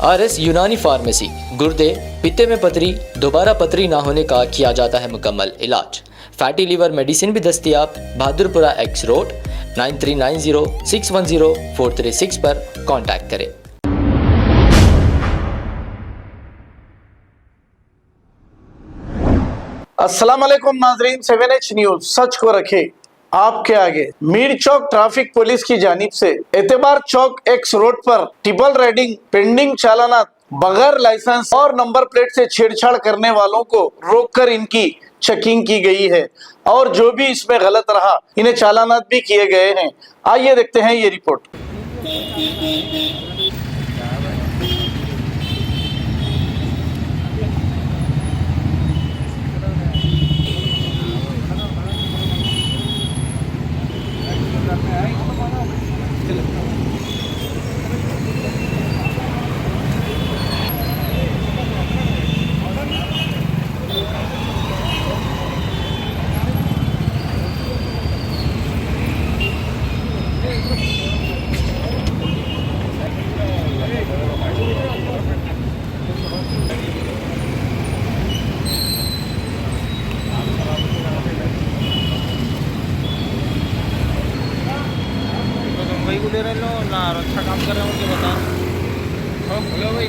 RS Unani pharmacy, गुर्दे, पित्ते में पथरी, दोबारा पथरी ना होने का किया जाता है मुकम्मल इलाज। फैटी लीवर मेडिसिन भी दस्तियाब। बहादुरपुरा X रोड 9390610436 पर कांटेक्ट करें। अस्सलाम वालेकुम नाजरीन, 7H न्यूज सच को रखे आपके आगे। मीर चौक ट्रैफिक पुलिस की जानिब से एतबार चौक X रोड पर ट्रिपल राइडिंग, पेंडिंग चालानात, बगैर लाइसेंस और नंबर प्लेट से छेड़छाड़ करने वालों को रोककर इनकी चेकिंग की गई है और जो भी इसमें गलत रहा इन्हें चालानात भी किए गए हैं। आइए देखते हैं ये रिपोर्ट। भाई को दे रहे लो ना, अच्छा काम कर रहे हो मुझे बता। हेलो भाई,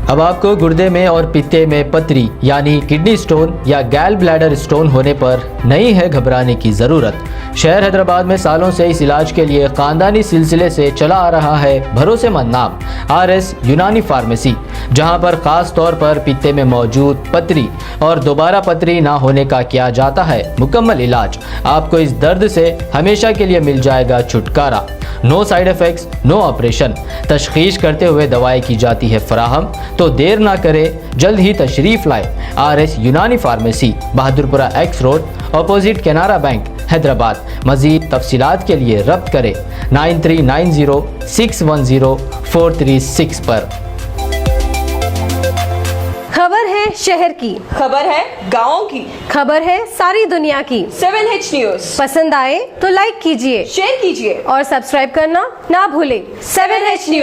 अब आपको गुर्दे में और पित्ते में पथरी यानी किडनी स्टोन या गैल ब्लैडर स्टोन होने पर नहीं है घबराने की ज़रूरत। शहर हैदराबाद में सालों से इस इलाज के लिए ख़ानदानी सिलसिले से चला आ रहा है भरोसेमंद नाम RS यूनानी फार्मेसी, जहां पर ख़ास तौर पर पित्ते में मौजूद पथरी और दोबारा पथरी ना होने का किया जाता है मुकम्मल इलाज। आपको इस दर्द से हमेशा के लिए मिल जाएगा छुटकारा। No side effects, no operation. तशखीस करते हुए दवाएं की जाती है फराहम। तो देर ना करें, जल्द ही तशरीफ लाए RS Unani pharmacy, Bahadurpura X road, opposite Canara bank, Hyderabad. मजीद तफसीलात के लिए रब्त करें 9390610436 पर। खबर है शहर की, खबर है गाँव की, खबर है सारी दुनिया की। 7H न्यूज पसंद आए तो लाइक कीजिए, शेयर कीजिए और सब्सक्राइब करना ना भूलें। 7H news.